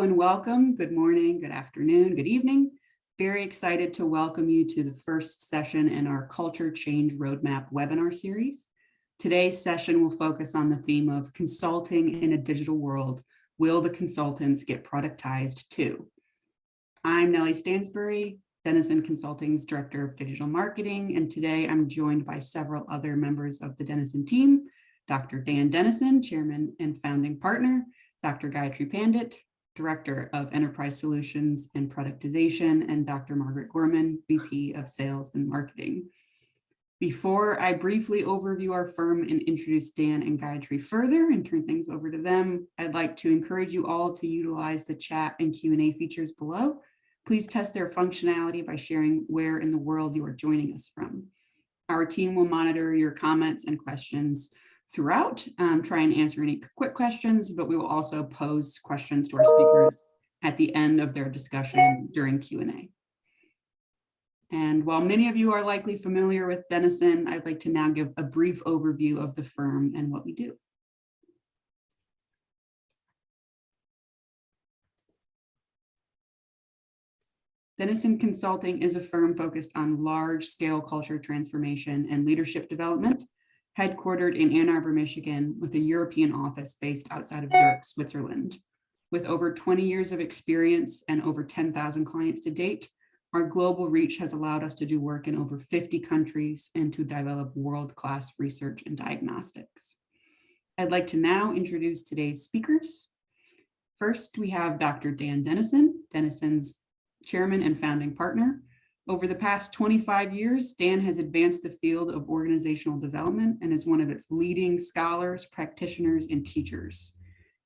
and welcome. Good morning, good afternoon, good evening. Very excited to welcome you to the first session in our Culture Change Roadmap webinar series. Today's session will focus on the theme of consulting in a digital world. Will the consultants get productized too? I'm Nellie Stansbury, Denison Consulting's Director of Digital Marketing, and today I'm joined by several other members of the Denison team, Dr. Dan Dennison, Chairman and Founding Partner, Dr. Gayatri Pandit, Director of Enterprise Solutions and Productization, and Dr. Margaret Gorman, VP of Sales and Marketing. Before I briefly overview our firm and introduce Dan and Gayatri further and turn things over to them, I'd like to encourage you all to utilize the chat and Q&A features below. Please test their functionality by sharing where in the world you are joining us from. Our team will monitor your comments and questions throughout, try and answer any quick questions, but we will also pose questions to our speakers at the end of their discussion during Q&A. And while many of you are likely familiar with Denison, I'd like to now give a brief overview of the firm and what we do. Denison Consulting is a firm focused on large-scale culture transformation and leadership development, headquartered in Ann Arbor, Michigan, with a European office based outside of Zurich, Switzerland. With over 20 years of experience and over 10,000 clients to date, our global reach has allowed us to do work in over 50 countries and to develop world-class research and diagnostics. I'd like to now introduce today's speakers. First, we have Dr. Dan Dennison, Denison's Chairman and Founding Partner. Over the past 25 years, Dan has advanced the field of organizational development and is one of its leading scholars, practitioners, and teachers.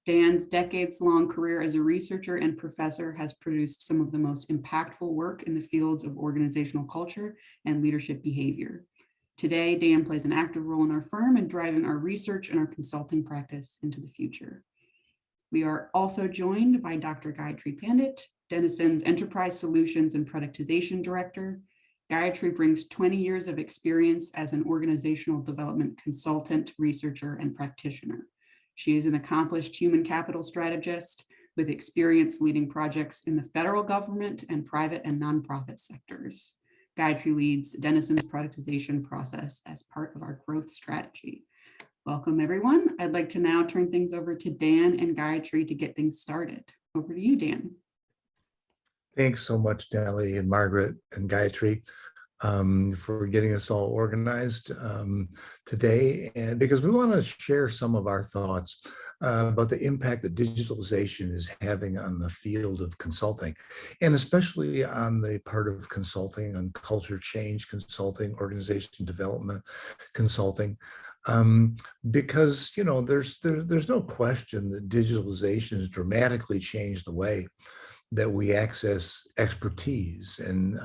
Dan's decades-long career as a researcher and professor has produced some of the most impactful work in the fields of organizational culture and leadership behavior. Today, Dan plays an active role in our firm in driving our research and our consulting practice into the future. We are also joined by Dr. Gayatri Pandit, Denison's Enterprise Solutions and Productization Director. Gayatri brings 20 years of experience as an organizational development consultant, researcher, and practitioner. She is an accomplished human capital strategist with experience leading projects in the federal government and private and nonprofit sectors. Gayatri leads Denison's productization process as part of our growth strategy. Welcome, everyone. I'd like to now turn things over to Dan and Gayatri to get things started. Over to you, Dan. Thanks so much, Nellie and Margaret and Gayatri, for getting us all organized today, and because we want to share some of our thoughts about the impact that digitalization is having on the field of consulting, and especially on the part of consulting, on culture change consulting, organization development consulting. Because there's no question that digitalization has dramatically changed the way that we access expertise and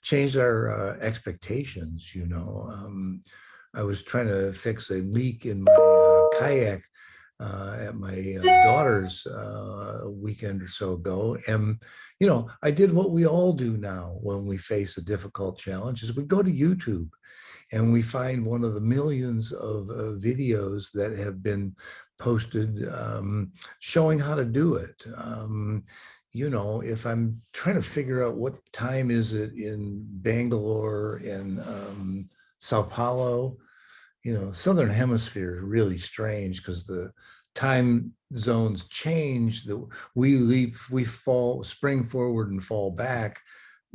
changed our expectations. I was trying to fix a leak in my kayak at my daughter's weekend or so ago, and I did what we all do now when we face a difficult challenge: is we go to YouTube and we find one of the millions of videos that have been posted showing how to do it. If I'm trying to figure out what time is it in Bangalore and Sao Paulo, Southern Hemisphere is really strange because the time zones change. We spring forward and fall back.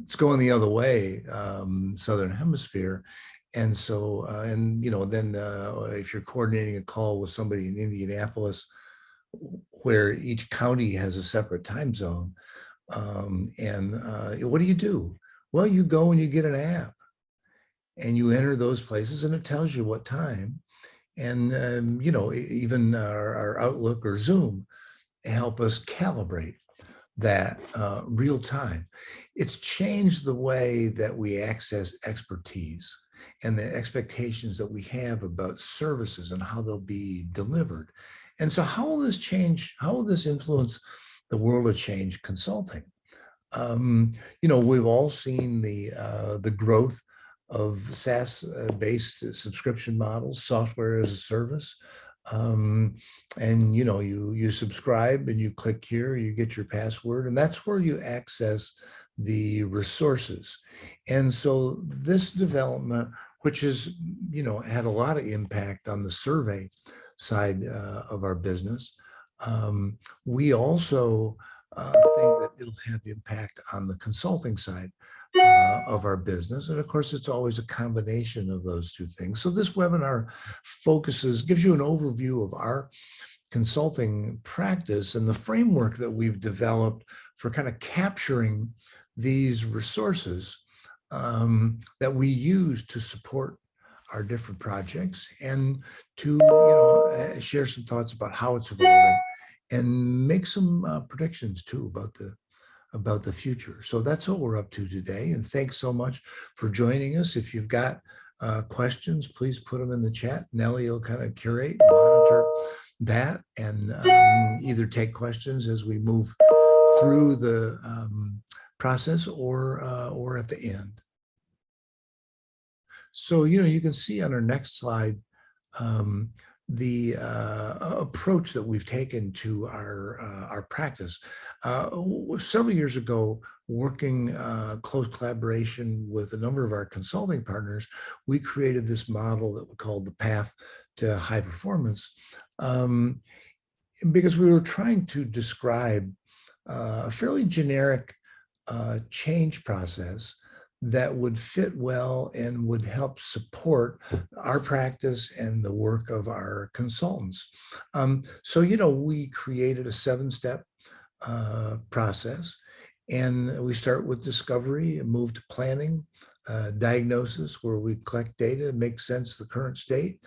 It's going the other way, Southern Hemisphere. And so, then if you're coordinating a call with somebody in Indianapolis, where each county has a separate time zone, what do? Well, you go and you get an app, and you enter those places, and it tells you what time. And even our Outlook or Zoom help us calibrate that real time. It's changed the way that we access expertise and the expectations that we have about services and how they'll be delivered. And so how will this change, how will this influence the world of change consulting? We've all seen the growth of SaaS-based subscription models, software as a service, And you subscribe and you click here, you get your password, and that's where you access the resources. And so this development, which has had a lot of impact on the survey side of our business, we also think that it'll have impact on the consulting side of our business. And of course, it's always a combination of those two things. So this webinar gives you an overview of our consulting practice and the framework that we've developed for kind of capturing these resources that we use to support our different projects, and to share some thoughts about how it's evolving and make some predictions too about the future. So that's what we're up to today. And thanks so much for joining us. If you've got questions, please put them in the chat. Nellie will kind of curate and monitor that, and either take questions as we move through the process or at the end. So, you can see on our next slide the approach that we've taken to our practice. Several years ago, working close collaboration with a number of our consulting partners, we created this model that we called the path to high performance, because we were trying to describe a fairly generic change process that would fit well and would help support our practice and the work of our consultants. So, we created a 7-step process, and we start with discovery and move to planning, diagnosis, where we collect data, make sense of the current state,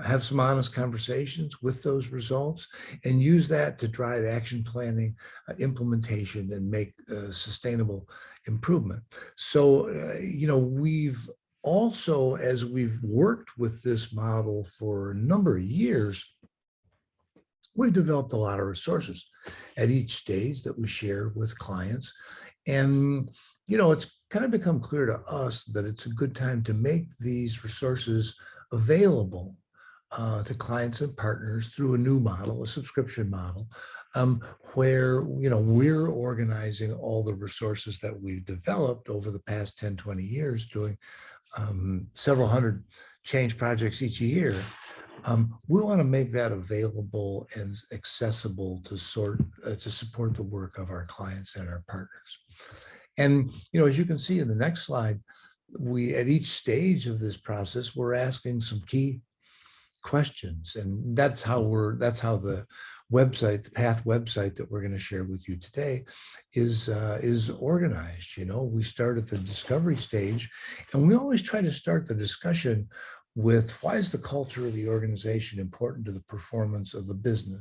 have some honest conversations with those results, and use that to drive action planning, implementation, and make sustainable improvement. So, we've also, as we've worked with this model for a number of years, we've developed a lot of resources at each stage that we share with clients. And, it's kind of become clear to us that it's a good time to make these resources available to clients and partners through a new model, a subscription model, where we're organizing all the resources that we've developed over the past 10, 20 years, doing several hundred change projects each year. We want to make that available and accessible to support the work of our clients and our partners. And as you can see in the next slide, at each stage of this process, we're asking some key questions, and that's how the website, the PATH website that we're going to share with you today, is organized. We start at the discovery stage, and we always try to start the discussion with, why is the culture of the organization important to the performance of the business?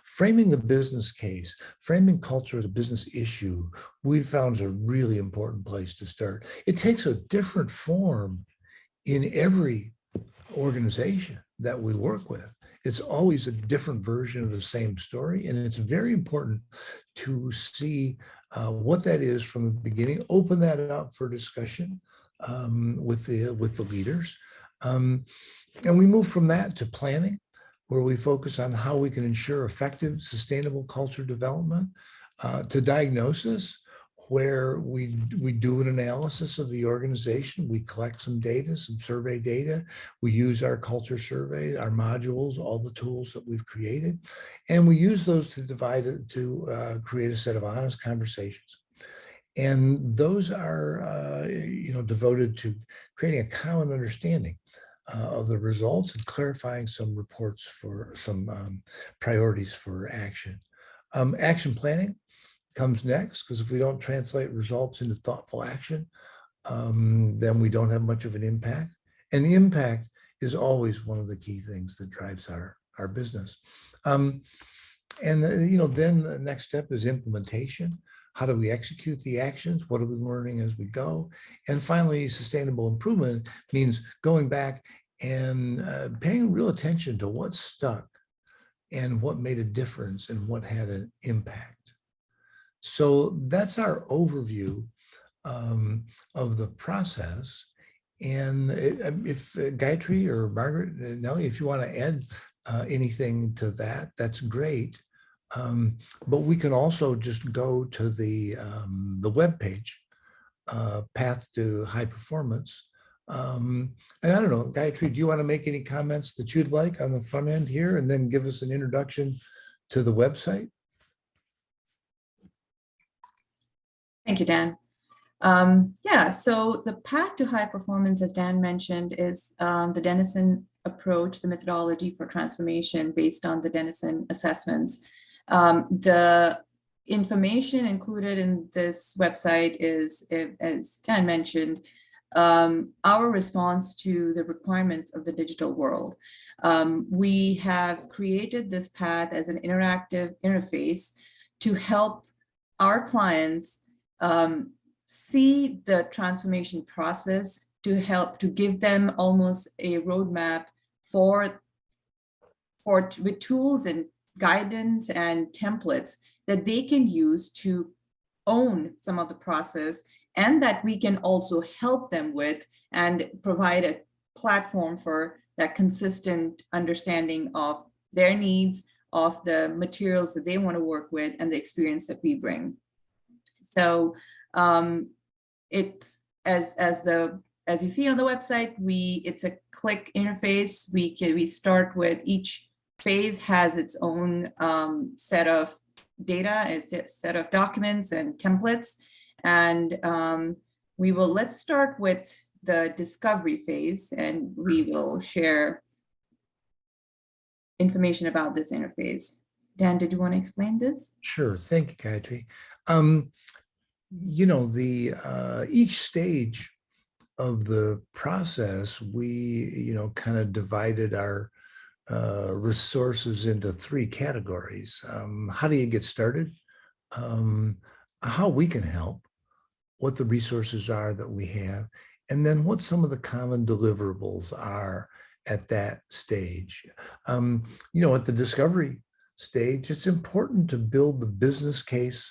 Framing the business case, framing culture as a business issue, we found is a really important place to start. It takes a different form in every organization that we work with. It's always a different version of the same story, and it's very important to see what that is from the beginning. Open that up for discussion with the leaders, and we move from that to planning, where we focus on how we can ensure effective, sustainable culture development, to diagnosis, where we do an analysis of the organization. We collect some data, some survey data. We use our culture survey, our modules, all the tools that we've created, and we use those to create a set of honest conversations. And those are, devoted to creating a common understanding of the results and clarifying some reports for some priorities for action. Action planning comes next, because if we don't translate results into thoughtful action, then we don't have much of an impact. And the impact is always one of the key things that drives our business. And then the next step is implementation. How do we execute the actions? What are we learning as we go? And finally, sustainable improvement means going back and paying real attention to what stuck and what made a difference and what had an impact. So that's our overview of the process. And if Gayatri or Margaret, Nellie, if you want to add anything to that, that's great. But we can also just go to the webpage, Path to High Performance. And I don't know, Gayatri, do you want to make any comments that you'd like on the front end here and then give us an introduction to the website? Thank you, Dan. Yeah, so the path to high performance, as Dan mentioned, is the Dennison approach, the methodology for transformation based on the Dennison assessments. The information included in this website is, as Dan mentioned, our response to the requirements of the digital world. We have created this path as an interactive interface to help our clients see the transformation process, to help to give them almost a roadmap with tools and guidance and templates that they can use to own some of the process, and that we can also help them with and provide a platform for that consistent understanding of their needs, of the materials that they want to work with, and the experience that we bring. So it's as you see on the website, it's a click interface. We start with each phase has its own set of data, it's a set of documents and templates. And let's start with the discovery phase, and we will share information about this interface. Dan, did you want to explain this? Sure, thank you, Gayatri. You know, each stage of the process, we, kind of divided our resources into three categories. How do you get started? How we can help, what the resources are that we have, and then what some of the common deliverables are at that stage. At the discovery stage, it's important to build the business case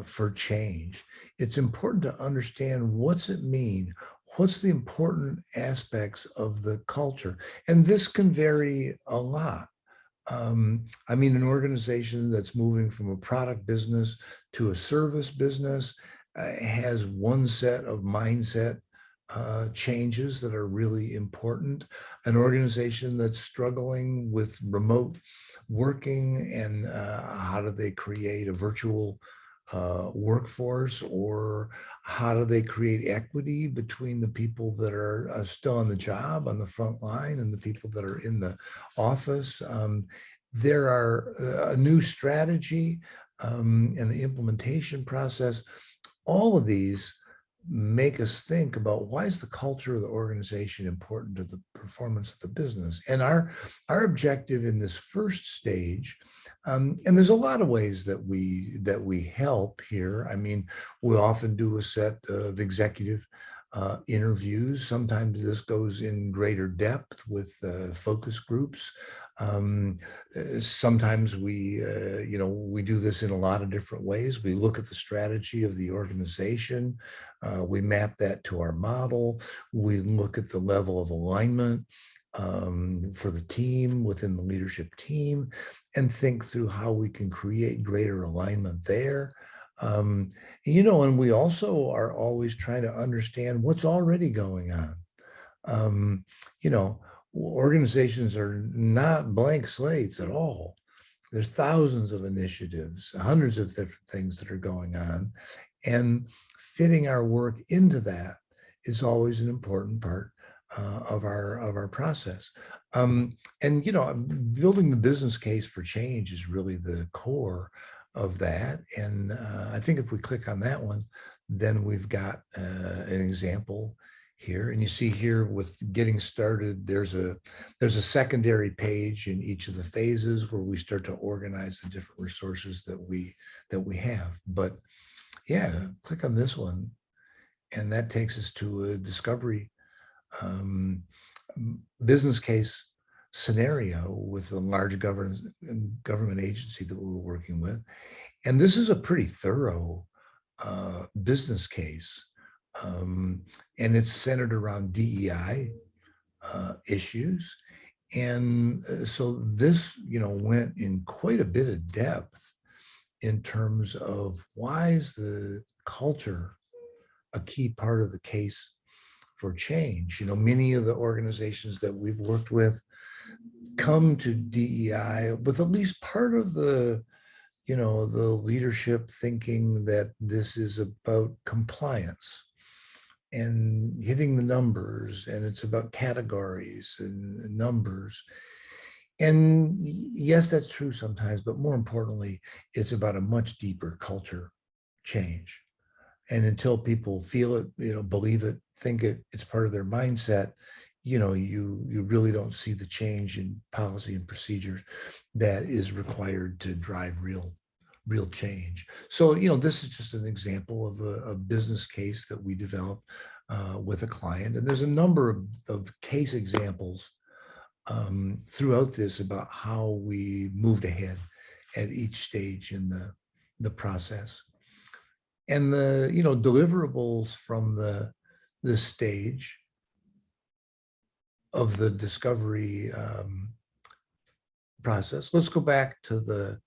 for change. It's important to understand what's it mean, what's the important aspects of the culture, and this can vary a lot. An organization that's moving from a product business to a service business has one set of mindset changes that are really important. An organization that's struggling with remote working and how do they create a virtual workforce, or how do they create equity between the people that are still on the job on the front line and the people that are in the office. There are a new strategy and the implementation process. All of these make us think about, why is the culture of the organization important to the performance of the business? And our objective in this first stage, and there's a lot of ways that we help here. We often do a set of executive interviews. Sometimes this goes in greater depth with focus groups. Sometimes we do this in a lot of different ways. We look at the strategy of the organization. We map that to our model. We look at the level of alignment for the team, within the leadership team, and think through how we can create greater alignment there. And we also are always trying to understand what's already going on. Organizations are not blank slates at all. There's thousands of initiatives, hundreds of different things that are going on, and fitting our work into that is always an important part of our process. Building the business case for change is really the core of that. And I think if we click on that one, then we've got an example here. And you see here with getting started, there's a secondary page in each of the phases where we start to organize the different resources that we have. But yeah, click on this one, and that takes us to a discovery business case scenario with a large government agency that we were working with. And this is a pretty thorough business case. And it's centered around DEI issues. And so this, went in quite a bit of depth in terms of why is the culture a key part of the case for change. Many of the organizations that we've worked with come to DEI with at least part of the leadership thinking that this is about compliance and hitting the numbers, and it's about categories and numbers. And yes, that's true sometimes, but more importantly, it's about a much deeper culture change. And until people feel it, believe it, think it's part of their mindset, you really don't see the change in policy and procedures that is required to drive real change. So, this is just an example of a business case that we developed with a client. And there's a number of case examples throughout this about how we moved ahead at each stage in the process. And the deliverables from the stage of the discovery process. Let's go back to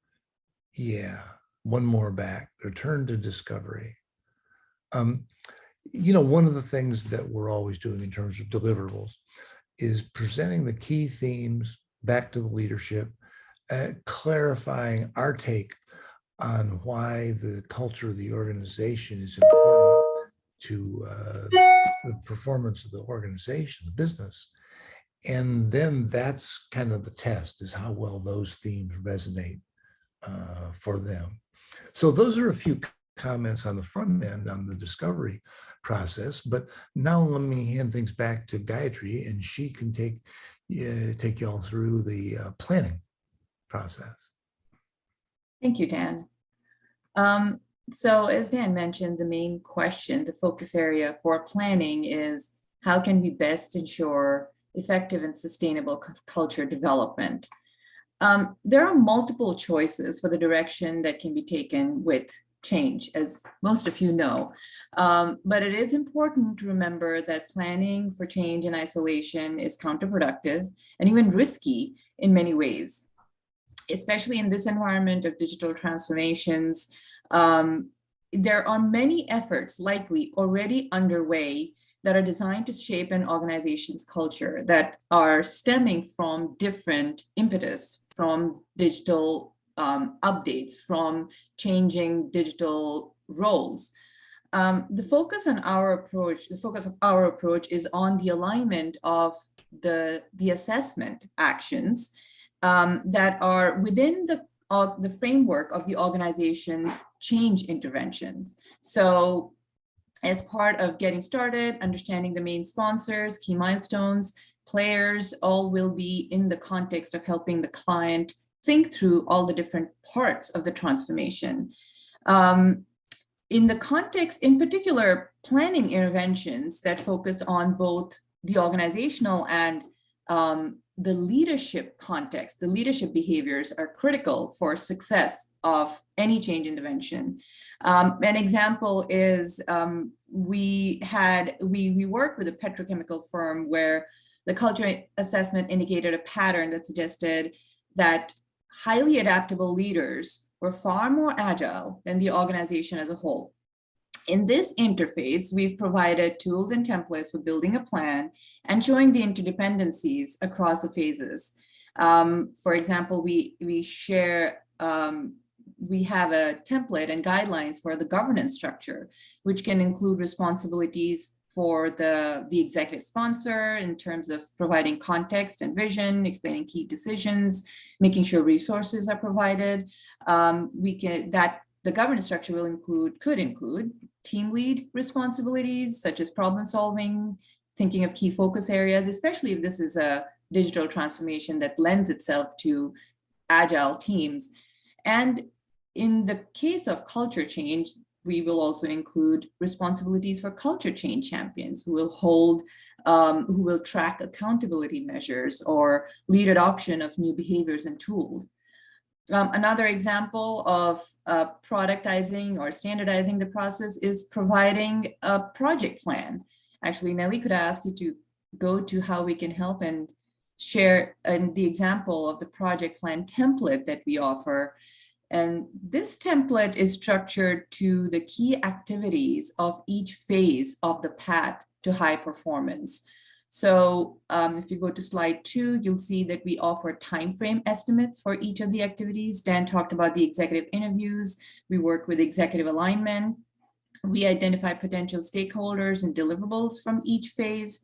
one more back, return to discovery. One of the things that we're always doing in terms of deliverables is presenting the key themes back to the leadership, clarifying our take on why the culture of the organization is important to the performance of the organization, the business. And then that's kind of the test, is how well those themes resonate for them. So those are a few comments on the front end on the discovery process, but now let me hand things back to Gayatri, and she can take you all through the planning process. Thank you, Dan. So as Dan mentioned, the main question, the focus area for planning is how can we best ensure effective and sustainable culture development? There are multiple choices for the direction that can be taken with change, as most of you know. But it is important to remember that planning for change in isolation is counterproductive and even risky in many ways, especially in this environment of digital transformations. There are many efforts likely already underway that are designed to shape an organization's culture that are stemming from different impetus, from digital updates, from changing digital roles. The focus of our approach is on the alignment of the assessment actions that are within the framework of the organization's change interventions. So as part of getting started, understanding the main sponsors, key milestones, players, all will be in the context of helping the client think through all the different parts of the transformation. In the context, in particular, planning interventions that focus on both the organizational and the leadership context, the leadership behaviors are critical for success of any change intervention. An example is we worked with a petrochemical firm where the culture assessment indicated a pattern that suggested that highly adaptable leaders were far more agile than the organization as a whole. In this interface, we've provided tools and templates for building a plan and showing the interdependencies across the phases. For example, we have a template and guidelines for the governance structure, which can include responsibilities for the executive sponsor in terms of providing context and vision, explaining key decisions, making sure resources are provided. The governance structure could include team lead responsibilities, such as problem solving, thinking of key focus areas, especially if this is a digital transformation that lends itself to agile teams. And in the case of culture change, we will also include responsibilities for culture change champions who will track accountability measures or lead adoption of new behaviors and tools. Another example of productizing or standardizing the process is providing a project plan. Actually, Nelly, could I ask you to go to how we can help and share the example of the project plan template that we offer. And this template is structured to the key activities of each phase of the path to high performance. So if you go to slide 2, you'll see that we offer timeframe estimates for each of the activities. Dan talked about the executive interviews. We work with executive alignment. We identify potential stakeholders and deliverables from each phase.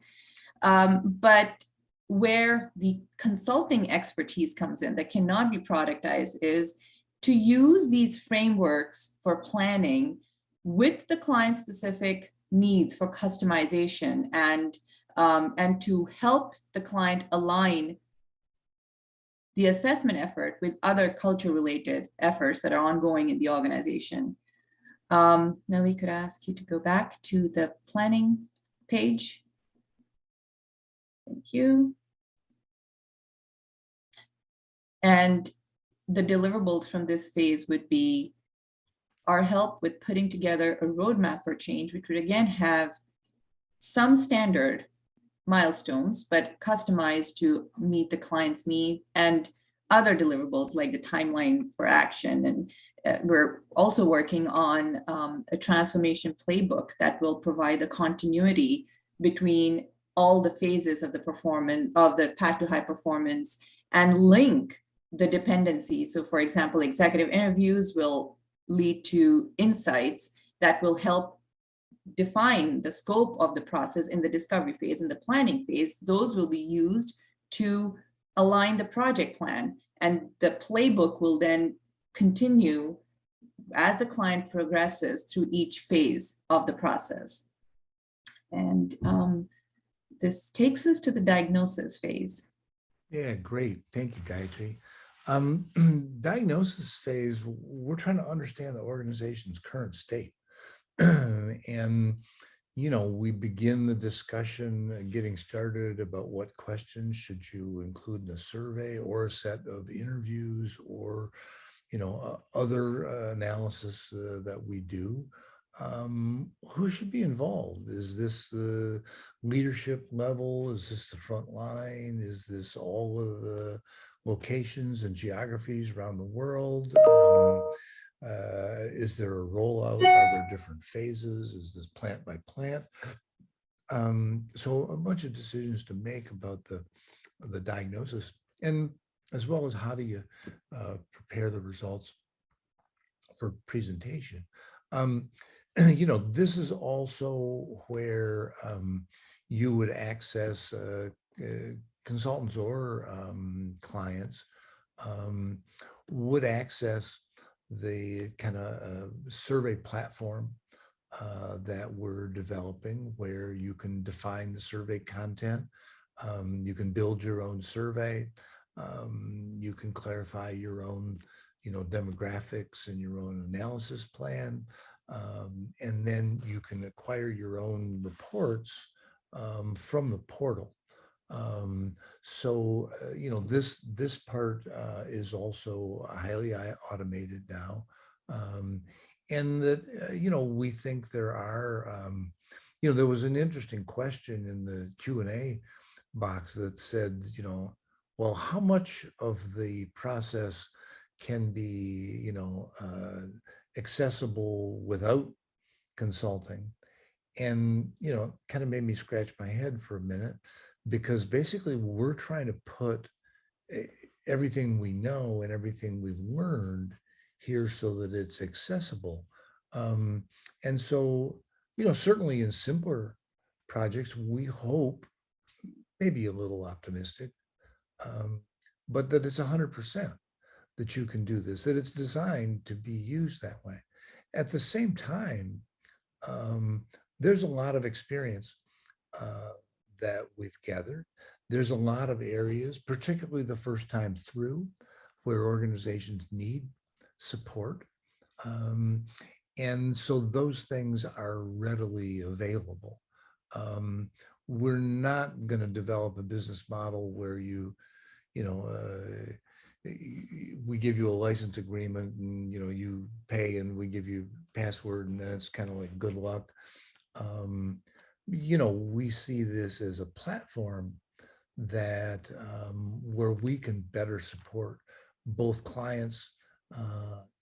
But where the consulting expertise comes in that cannot be productized is to use these frameworks for planning with the client-specific needs for customization and to help the client align the assessment effort with other culture-related efforts that are ongoing in the organization. Nellie, could I ask you to go back to the planning page? Thank you. And the deliverables from this phase would be our help with putting together a roadmap for change, which would again have some standard milestones, but customized to meet the client's need, and other deliverables like the timeline for action. And we're also working on a transformation playbook that will provide the continuity between all the phases of the performance of the path to high performance and link the dependency. So for example, executive interviews will lead to insights that will help define the scope of the process in the discovery phase and the planning phase. Those will be used to align the project plan, and the playbook will then continue as the client progresses through each phase of the process. And this takes us to the diagnosis phase. Yeah, great. Thank you, Gayatri. Diagnosis phase, we're trying to understand the organization's current state. And, you know, we begin the discussion getting started about what questions should you include in a survey or a set of interviews or, you know, other analysis that we do. Who should be involved? Is this the leadership level? Is this the front line? Is this all of the locations and geographies around the world? Is there a rollout? Are there different phases? Is this plant by plant? So a bunch of decisions to make about the diagnosis, and as well as how do you prepare the results for presentation. You know, this is also where you would access consultants or clients would access the kind of survey platform that we're developing, where you can define the survey content. You can build your own survey. You can clarify your own, you know, demographics and your own analysis plan. And then you can acquire your own reports from the portal. You know, this part is also highly automated now. And that, you know, we think there are, you know, there was an interesting question in the Q&A box that said, you know, well, how much of the process can be, you know, accessible without consulting? And, you know, kind of made me scratch my head for a minute, because basically we're trying to put everything we know and everything we've learned here so that it's accessible. And so, you know, certainly in simpler projects, we hope, maybe a little optimistic, but that it's 100% that you can do this, that it's designed to be used that way. At the same time, there's a lot of experience that we've gathered. There's a lot of areas, particularly the first time through, where organizations need support. And so those things are readily available. We're not going to develop a business model where we give you a license agreement and, you know, you pay and we give you password and then it's kind of like good luck. You know, we see this as a platform that where we can better support both clients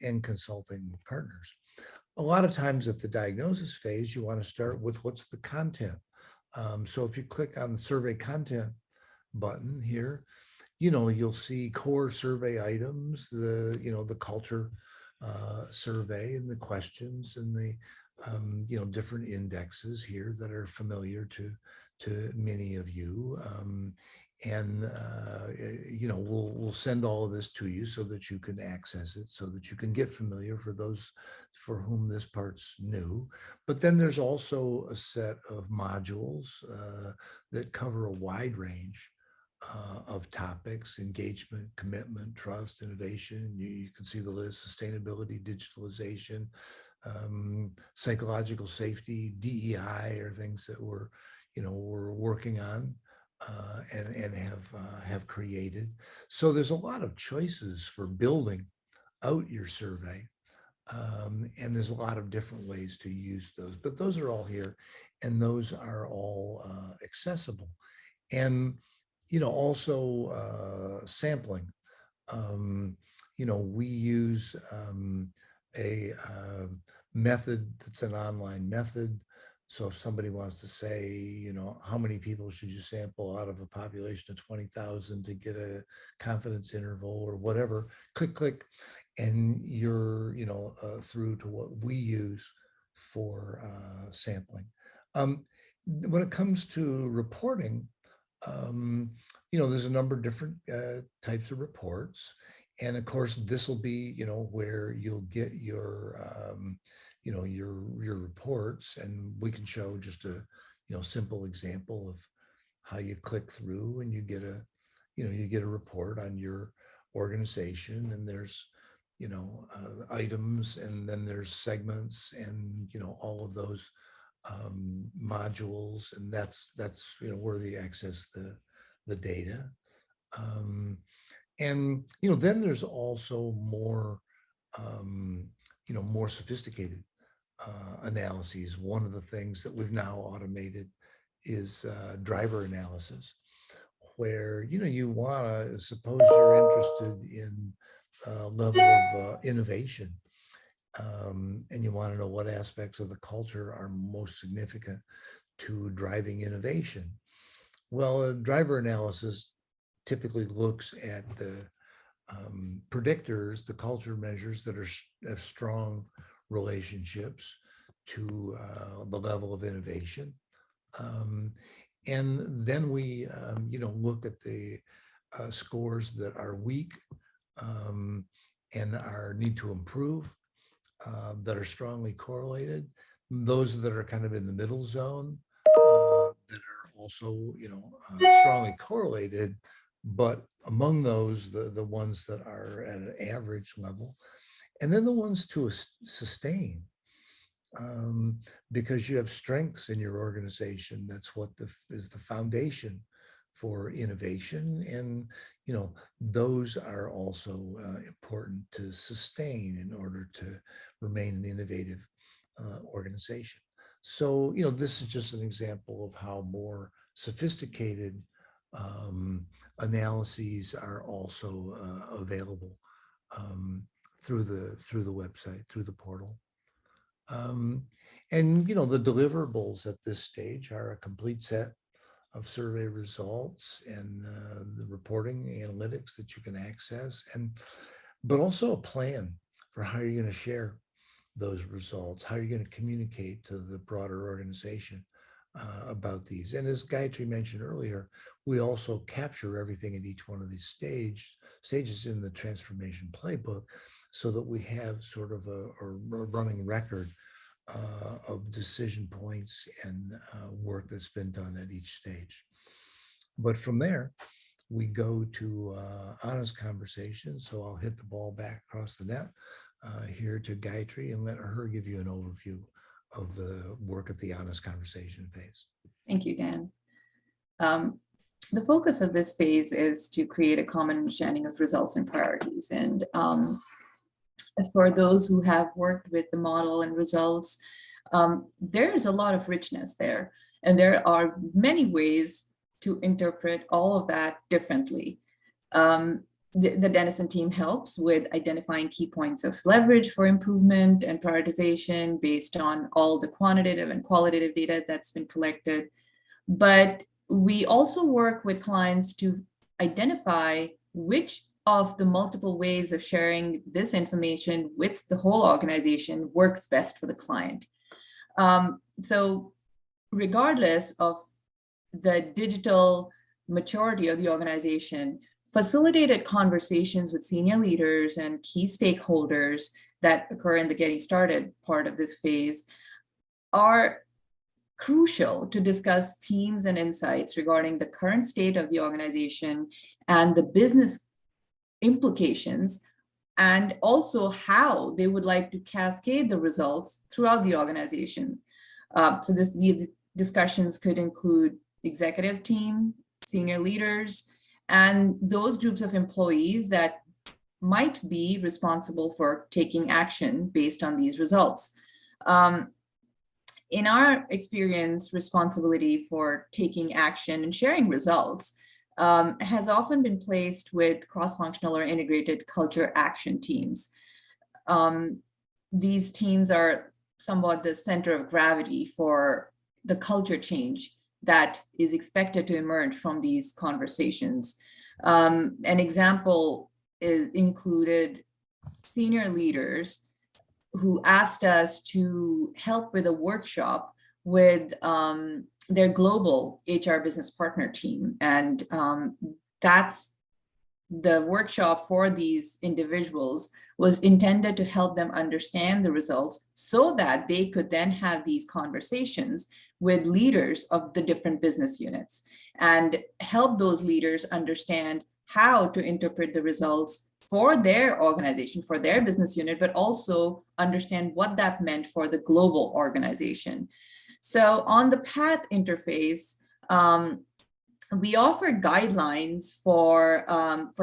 and consulting partners. A lot of times at the diagnosis phase, you want to start with what's the content. So if you click on the survey content button here, you'll see core survey items, the culture survey and the questions and the, different indexes here that are familiar to many of you. We'll send all of this to you so that you can access it, so that you can get familiar for those for whom this part's new. But then there's also a set of modules that cover a wide range of topics: engagement, commitment, trust, innovation. You can see the list: sustainability, digitalization, psychological safety, DEI are things that we're working on and have created. So there's a lot of choices for building out your survey. And there's a lot of different ways to use those, but those are all here, and those are all accessible. And also sampling. We use a method that's an online method. So if somebody wants to say, how many people should you sample out of a population of 20,000 to get a confidence interval or whatever, click, and you're, through to what we use for sampling. When it comes to reporting, there's a number of different types of reports. And of course, this will be, where you'll get your, your reports, and we can show just a, simple example of how you click through and you get a report on your organization, and there's, items, and then there's segments, and, all of those modules, and that's where they access the data. And then there's also more more sophisticated analyses. One of the things that we've now automated is driver analysis, where you want to, suppose you're interested in level of innovation, and you want to know what aspects of the culture are most significant to driving innovation. Well, a driver analysis typically looks at the predictors, the culture measures that have strong relationships to the level of innovation. And then we, look at the scores that are weak and need to improve, that are strongly correlated. Those that are kind of in the middle zone, that are also, strongly correlated, but among those, the ones that are at an average level, and then the ones to sustain, because you have strengths in your organization. That's what is the foundation for innovation, and those are also important to sustain in order to remain an innovative organization. So this is just an example of how more sophisticated analyses are also available through the website, through the portal. And the deliverables at this stage are a complete set of survey results and the reporting analytics that you can access, but also a plan for how you're going to share those results, how you're going to communicate to the broader organization about these. And as Gayatri mentioned earlier, we also capture everything at each one of these stages in the transformation playbook, so that we have sort of a running record of decision points and work that's been done at each stage. But from there, we go to honest conversation. So I'll hit the ball back across the net here to Gayatri and let her give you an overview of the work at the honest conversation phase. Thank you, Dan. The focus of this phase is to create a common understanding of results and priorities. And for those who have worked with the model and results, there is a lot of richness there. And there are many ways to interpret all of that differently. The Denison team helps with identifying key points of leverage for improvement and prioritization based on all the quantitative and qualitative data that's been collected. But we also work with clients to identify which of the multiple ways of sharing this information with the whole organization works best for the client. So regardless of the digital maturity of the organization, facilitated conversations with senior leaders and key stakeholders that occur in the getting started part of this phase are crucial to discuss themes and insights regarding the current state of the organization and the business implications, and also how they would like to cascade the results throughout the organization. So these discussions could include executive team, senior leaders, and those groups of employees that might be responsible for taking action based on these results. In our experience, responsibility for taking action and sharing results has often been placed with cross-functional or integrated culture action teams. These teams are somewhat the center of gravity for the culture change that is expected to emerge from these conversations. An example included senior leaders who asked us to help with a workshop with their global HR business partner team. And that's the workshop for these individuals was intended to help them understand the results so that they could then have these conversations with leaders of the different business units and help those leaders understand how to interpret the results for their organization, for their business unit, but also understand what that meant for the global organization. So on the PATH interface, we offer guidelines for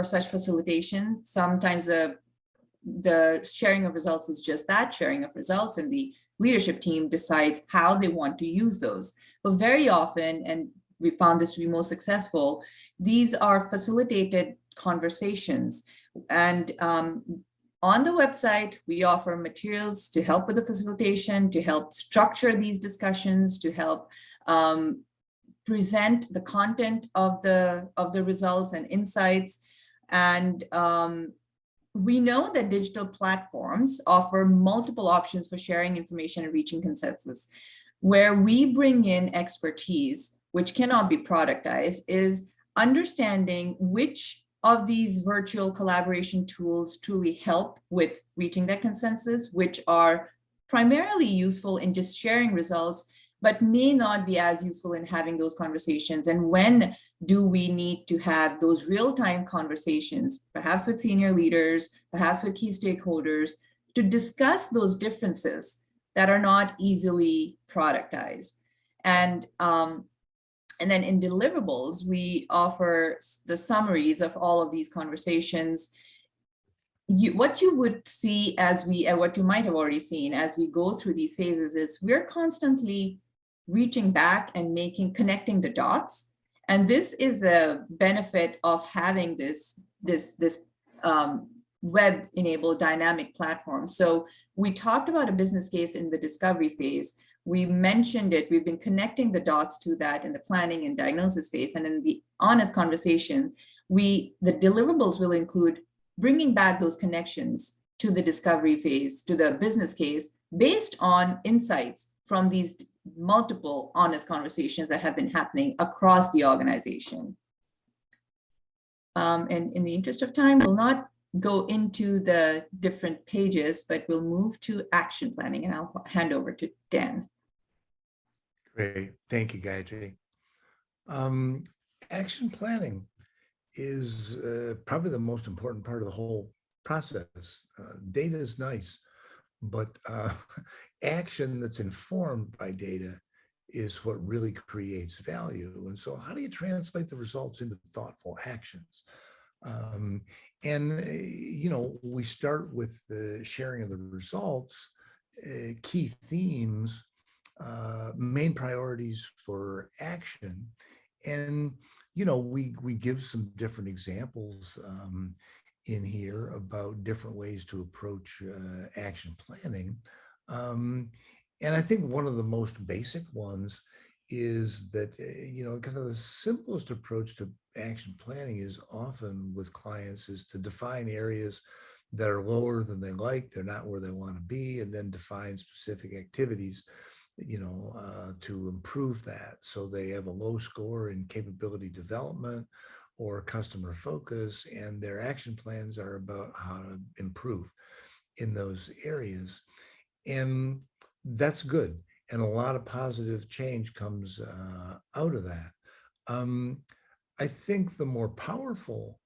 such facilitation. Sometimes the sharing of results is just that, sharing of results, and the leadership team decides how they want to use those. But very often, and we found this to be most successful, these are facilitated conversations. And on the website, we offer materials to help with the facilitation, to help structure these discussions, to help present the content of the results and insights. And we know that digital platforms offer multiple options for sharing information and reaching consensus. Where we bring in expertise, which cannot be productized, is understanding which of these virtual collaboration tools truly help with reaching that consensus, which are primarily useful in just sharing results, but may not be as useful in having those conversations. And when do we need to have those real-time conversations, perhaps with senior leaders, perhaps with key stakeholders, to discuss those differences that are not easily productized. And then in deliverables, we offer the summaries of all of these conversations. What you would see what you might have already seen as we go through these phases is we're constantly reaching back and connecting the dots. And this is a benefit of having this web-enabled dynamic platform. So we talked about a business case in the discovery phase. We mentioned it, we've been connecting the dots to that in the planning and diagnosis phase. And in the honest conversation, the deliverables will include bringing back those connections to the discovery phase, to the business case, based on insights from these multiple honest conversations that have been happening across the organization. And in the interest of time, we'll not go into the different pages, but we'll move to action planning, and I'll hand over to Dan. Great, thank you, Gayatri. Action planning is probably the most important part of the whole process. Data is nice, but action that's informed by data is what really creates value. And so how do you translate the results into thoughtful actions? We start with the sharing of the results, key themes, main priorities for action, And, you know, we give some different examples in here about different ways to approach action planning. And I think one of the most basic ones is that, you know, kind of the simplest approach to action planning is often with clients is to define areas that are lower than they like, they're not where they want to be, and then define specific activities, you know, to improve that. So they have a low score in capability development or customer focus, and their action plans are about how to improve in those areas. And that's good. And a lot of positive change comes out of that. I think the more powerful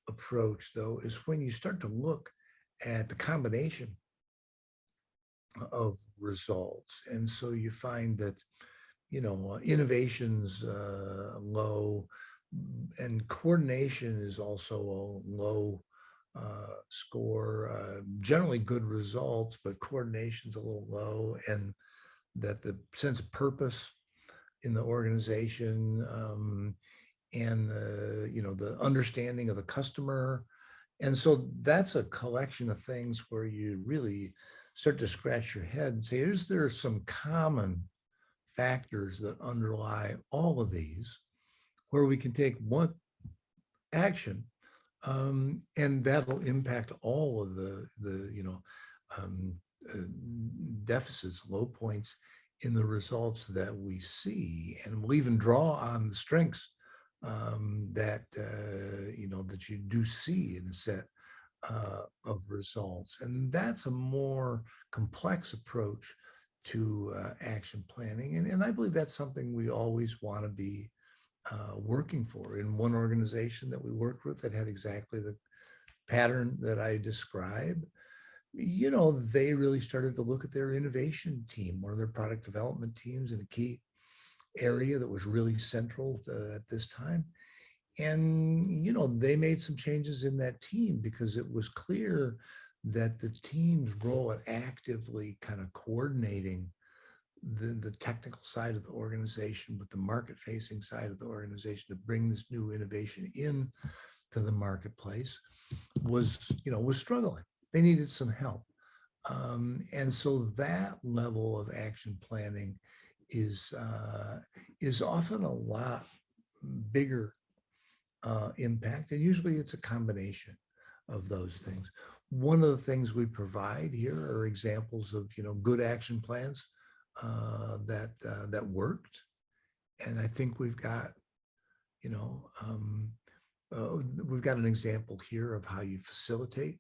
approach, though, is when you start to look at the combination of results. And so you find that, you know, innovation's low, and coordination is also a low score. Generally good results, but coordination's a little low, and that the sense of purpose in the organization and the, you know, the understanding of the customer. And so that's a collection of things where you really start to scratch your head and say, is there some common factors that underlie all of these where we can take one action and that'll impact all of the you know, deficits, low points in the results that we see. And we'll even draw on the strengths that, you know, that you do see in a set of results. And that's a more complex approach to action planning. And I believe that's something we always want to be working for. In one organization that we worked with that had exactly the pattern that I described, you know, they really started to look at their innovation team, one of their product development teams in a key area that was really central at this time. And, you know, they made some changes in that team because it was clear that the team's role at actively kind of coordinating the technical side of the organization with the market facing side of the organization to bring this new innovation in to the marketplace was, you know, was struggling. They needed some help. And so that level of action planning is often a lot bigger impact. And usually it's a combination of those things. One of the things we provide here are examples of, you know, good action plans that worked. And I think we've got, you know, we've got an example here of how you facilitate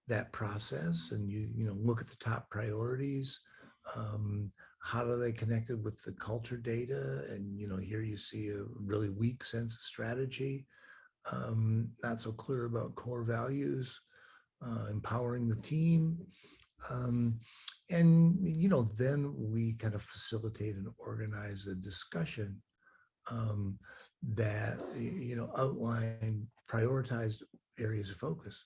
that process, and you know, look at the top priorities. How do they connect it with the culture data? And, you know, here you see a really weak sense of strategy, not so clear about core values, empowering the team. And, you know, then we kind of facilitate and organize a discussion that, you know, outline prioritized areas of focus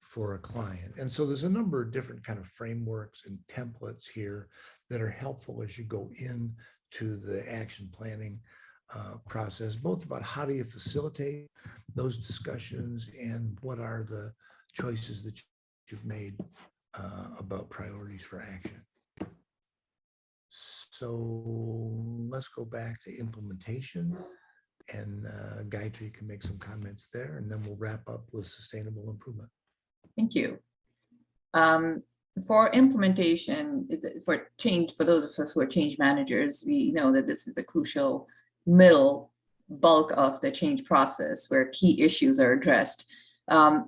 for a client. And so there's a number of different kind of frameworks and templates here that are helpful as you go into the action planning process, both about how do you facilitate those discussions and what are the choices that you've made about priorities for action. So let's go back to implementation, and Gayatri can make some comments there, and then we'll wrap up with sustainable improvement. Thank you. For implementation, for change, for those of us who are change managers, we know that this is the crucial middle bulk of the change process where key issues are addressed.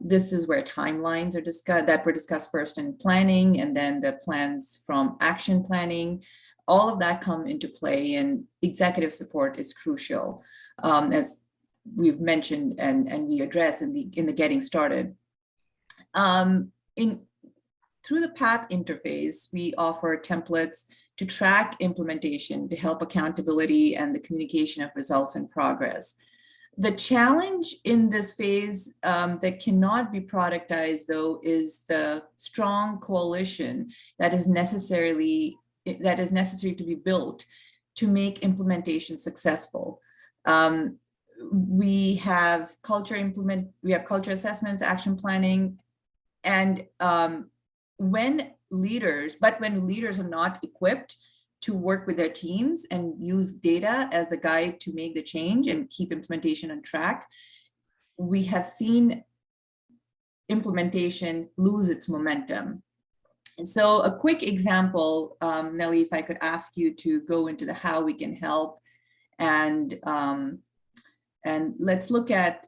This is where timelines are discussed, that were discussed first in planning, and then the plans from action planning. All of that come into play, and executive support is crucial, as we've mentioned and we address in the getting started. Through the path interface, we offer templates to track implementation, to help accountability and the communication of results and progress. The challenge in this phase that cannot be productized, though, is the strong coalition that is necessary to be built to make implementation successful. We have culture assessments, action planning, and when leaders are not equipped to work with their teams and use data as the guide to make the change and keep implementation on track, we have seen implementation lose its momentum. And so a quick example, Nelly, if I could ask you to go into the how we can help, and let's look at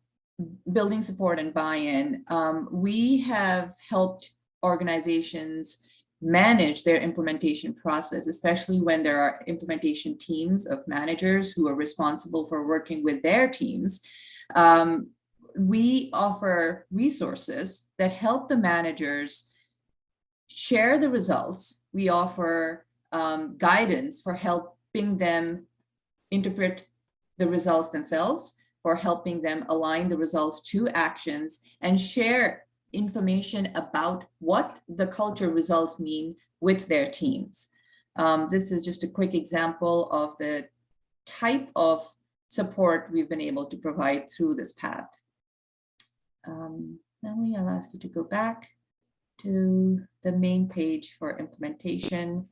building support and buy-in. We have helped organizations manage their implementation process, especially when there are implementation teams of managers who are responsible for working with their teams. We offer resources that help the managers share the results. We offer guidance for helping them interpret the results themselves, for helping them align the results to actions, and share information about what the culture results mean with their teams. This is just a quick example of the type of support we've been able to provide through this path. Nelly, I'll ask you to go back to the main page for implementation.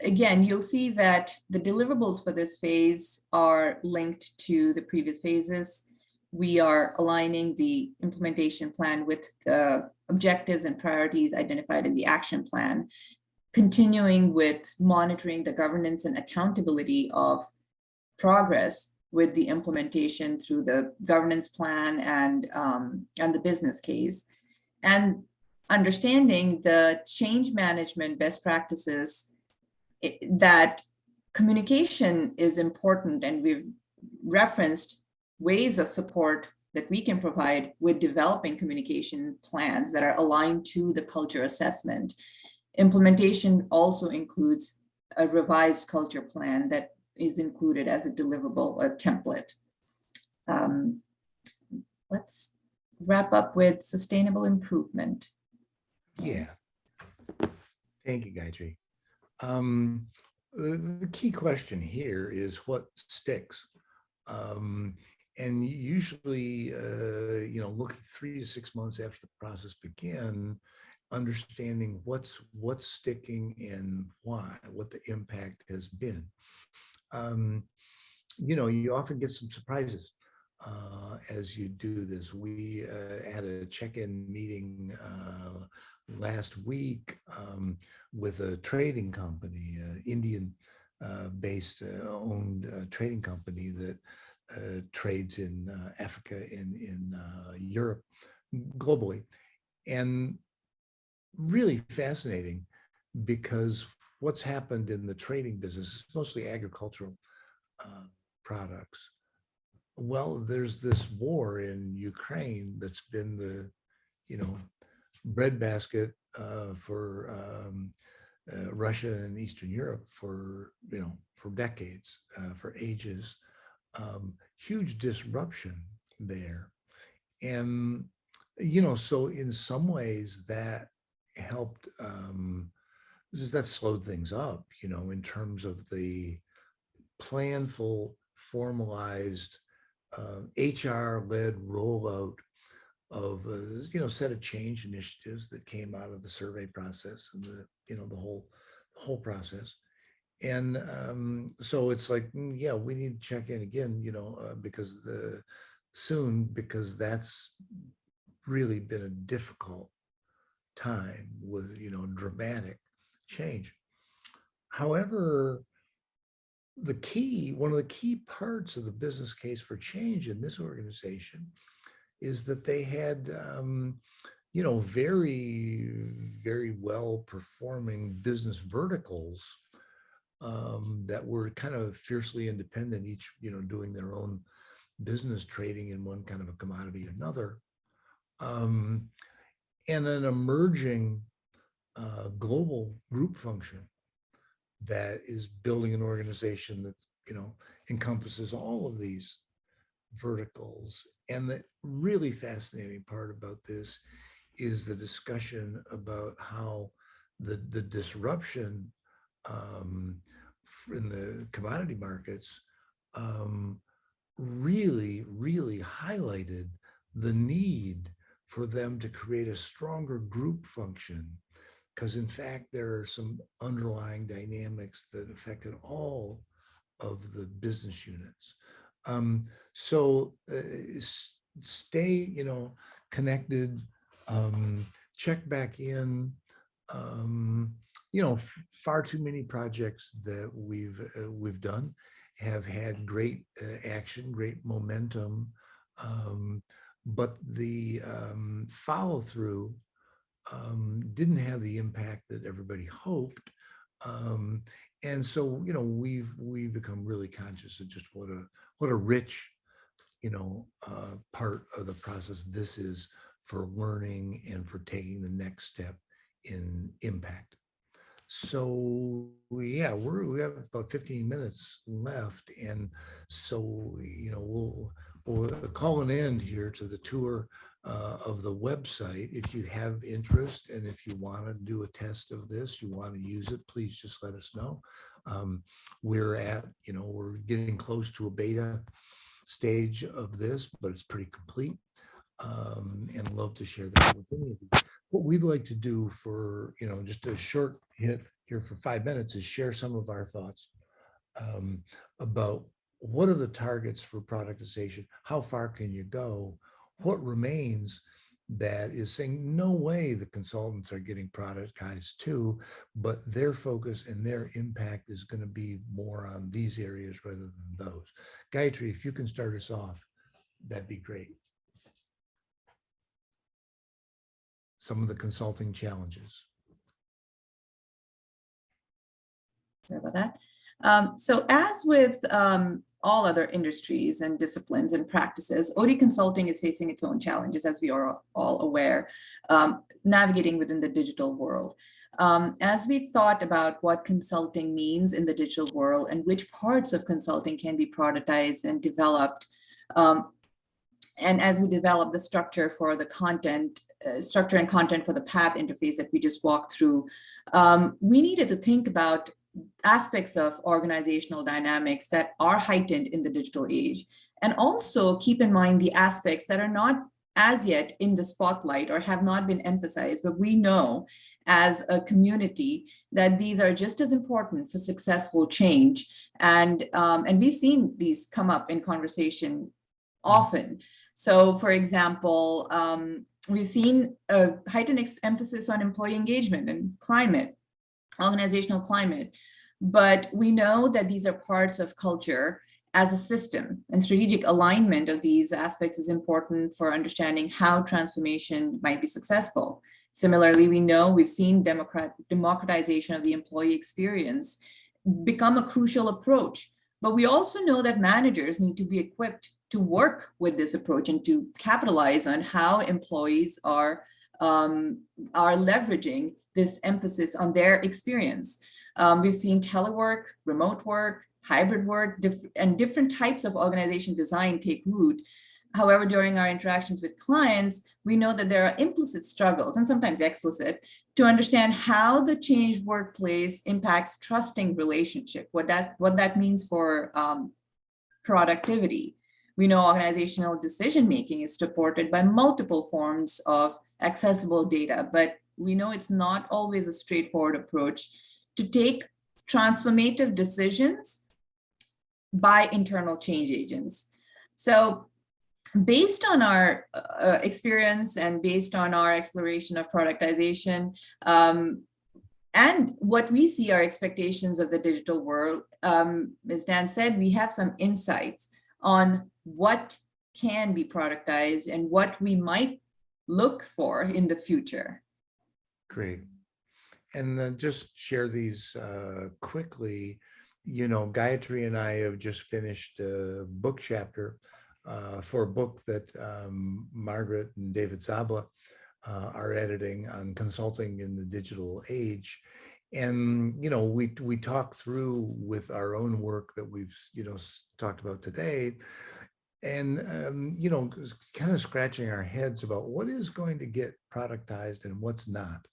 Again, you'll see that the deliverables for this phase are linked to the previous phases. We are aligning the implementation plan with the objectives and priorities identified in the action plan, continuing with monitoring the governance and accountability of progress with the implementation through the governance plan and the business case, and understanding the change management best practices, that communication is important, and we've referenced ways of support that we can provide with developing communication plans that are aligned to the culture assessment. Implementation also includes a revised culture plan that is included as a deliverable, a template. Let's wrap up with sustainable improvement. Yeah. Thank you, Gayatri. The key question here is what sticks. And usually, looking 3 to 6 months after the process began, understanding what's sticking and why, what the impact has been. You often get some surprises as you do this. We had a check-in meeting last week with a trading company, Indian-based owned trading company that trades in Africa and in Europe, globally. And really fascinating, because what's happened in the trading business is mostly agricultural products. Well, there's this war in Ukraine that's been the, breadbasket for Russia and Eastern Europe for decades, for ages. Huge disruption there. And, so in some ways that helped, that slowed things up, in terms of the planful, formalized, HR-led rollout of a set of change initiatives that came out of the survey process and the whole process. And so it's like, yeah, we need to check in again, because that's really been a difficult time with, dramatic change. However, one of the key parts of the business case for change in this organization is that they had, very, very well performing business verticals that were kind of fiercely independent, each, doing their own business, trading in one kind of a commodity or another. And an emerging global group function that is building an organization that, encompasses all of these verticals. And the really fascinating part about this is the discussion about how the disruption in the commodity markets really highlighted the need for them to create a stronger group function, because in fact there are some underlying dynamics that affected all of the business units. So stay, connected, check back in. Far too many projects that we've done have had great action, great momentum, but the follow through didn't have the impact that everybody hoped. And so, we've become really conscious of just what a rich, part of the process this is for learning and for taking the next step in impact. So we have about 15 minutes left, and so we'll call an end here to the tour of the website. If you have interest and if you want to do a test of this, you want to use it, please just let us know. We're getting close to a beta stage of this, but it's pretty complete, and love to share that with any of you. What we'd like to do for, just a short hit here for 5 minutes is share some of our thoughts about what are the targets for productization? How far can you go? What remains that is saying, no way the consultants are getting productized too, but their focus and their impact is going to be more on these areas rather than those. Gayatri, if you can start us off, that'd be great. Some of the consulting challenges. Sorry about that. So as with all other industries and disciplines and practices, OD consulting is facing its own challenges, as we are all aware, navigating within the digital world. As we thought about what consulting means in the digital world and which parts of consulting can be productized and developed, and as we develop the structure for the content, structure and content for the path interface that we just walked through, we needed to think about aspects of organizational dynamics that are heightened in the digital age, and also keep in mind the aspects that are not as yet in the spotlight or have not been emphasized, but we know as a community that these are just as important for successful change. And we've seen these come up in conversation often. So for example, we've seen a heightened emphasis on employee engagement and climate, organizational climate, but we know that these are parts of culture as a system, and strategic alignment of these aspects is important for understanding how transformation might be successful. Similarly, we know we've seen democratization of the employee experience become a crucial approach, but we also know that managers need to be equipped to work with this approach and to capitalize on how employees are leveraging this emphasis on their experience. We've seen telework, remote work, hybrid work, and different types of organization design take root. However, during our interactions with clients, we know that there are implicit struggles, and sometimes explicit, to understand how the changed workplace impacts trusting relationship, what that means for productivity. We know organizational decision-making is supported by multiple forms of accessible data, but we know it's not always a straightforward approach to take transformative decisions by internal change agents. So based on our experience and based on our exploration of productization, and what we see are expectations of the digital world, as Dan said, we have some insights on what can be productized and what we might look for in the future. Great. And then just share these quickly. Gayatri and I have just finished a book chapter for a book that Margaret and David Zabla are editing on consulting in the digital age. And, we talk through with our own work that we've, talked about today, and, kind of scratching our heads about what is going to get productized and what's not.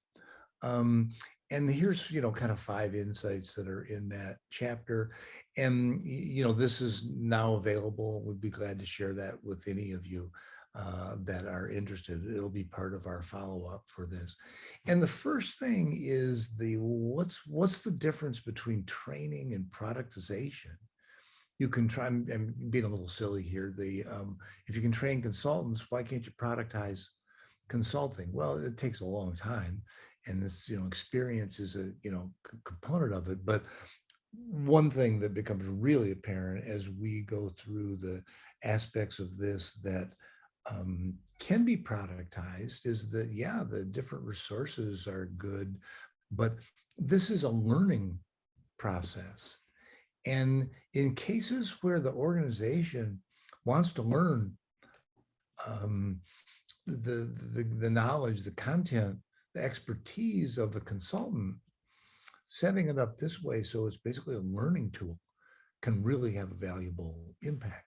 And here's, kind of 5 insights that are in that chapter. And, this is now available. We'd be glad to share that with any of you that are interested. It'll be part of our follow-up for this. And the first thing is what's the difference between training and productization? You can try, I'm being a little silly here. If you can train consultants, why can't you productize consulting? Well, it takes a long time, and this, experience is a, component of it. But one thing that becomes really apparent as we go through the aspects of this that can be productized is that, yeah, the different resources are good, but this is a learning process. And in cases where the organization wants to learn the knowledge, the content, the expertise of the consultant, setting it up this way so it's basically a learning tool can really have a valuable impact.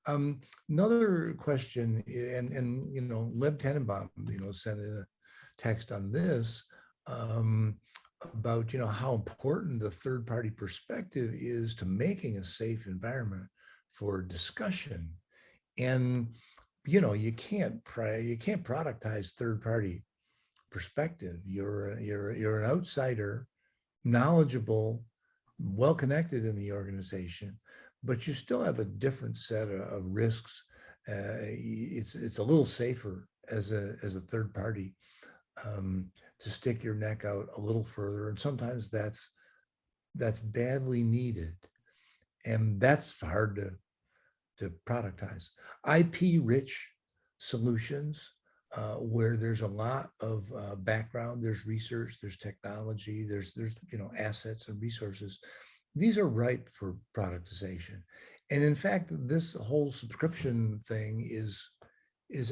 Another question, and Leb Tenenbaum, sent in a text on this, about how important the third-party perspective is to making a safe environment for discussion. And you can't productize third-party perspective. You're an outsider, knowledgeable, well-connected in the organization, but you still have a different set of risks. It's a little safer as a third party to stick your neck out a little further, and sometimes that's badly needed, and that's hard to productize. IP-rich solutions where there's a lot of background, there's research, there's technology, there's assets and resources. These are ripe for productization, and in fact, this whole subscription thing is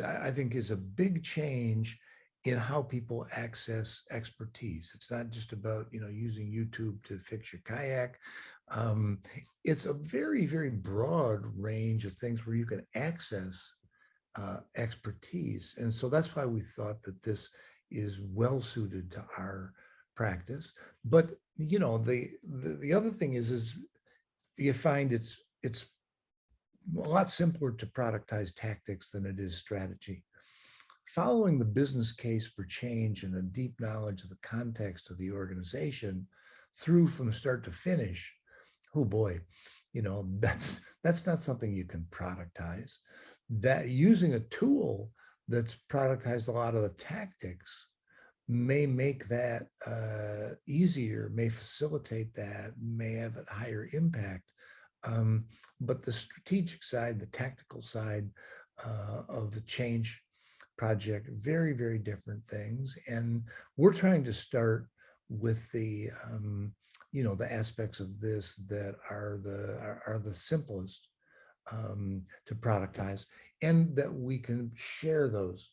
I think is a big change in how people access expertise. It's not just about, using YouTube to fix your kayak. It's a very, very broad range of things where you can access expertise. And so that's why we thought that this is well suited to our practice. But, the other thing is you find it's a lot simpler to productize tactics than it is strategy. Following the business case for change and a deep knowledge of the context of the organization through from start to finish, oh boy, that's not something you can productize. That using a tool that's productized a lot of the tactics may make that easier, may facilitate that, may have a higher impact. But the strategic side, the tactical side of the change project, very, very different things. And we're trying to start with the aspects of this that are the simplest to productize, and that we can share those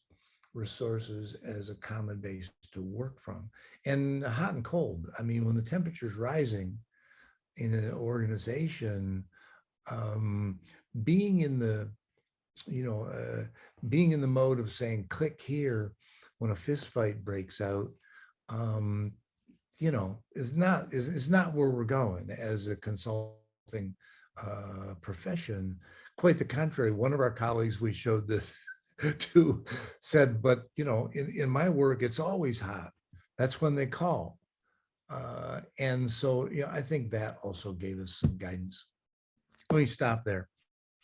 resources as a common base to work from. And hot and cold, I mean, when the temperature is rising in an organization, being in the mode of saying click here when a fist fight breaks out, is not where we're going as a consulting profession. Quite the contrary. One of our colleagues we showed this to said, but in my work, it's always hot. That's when they call. And so, I think that also gave us some guidance. Let me stop there.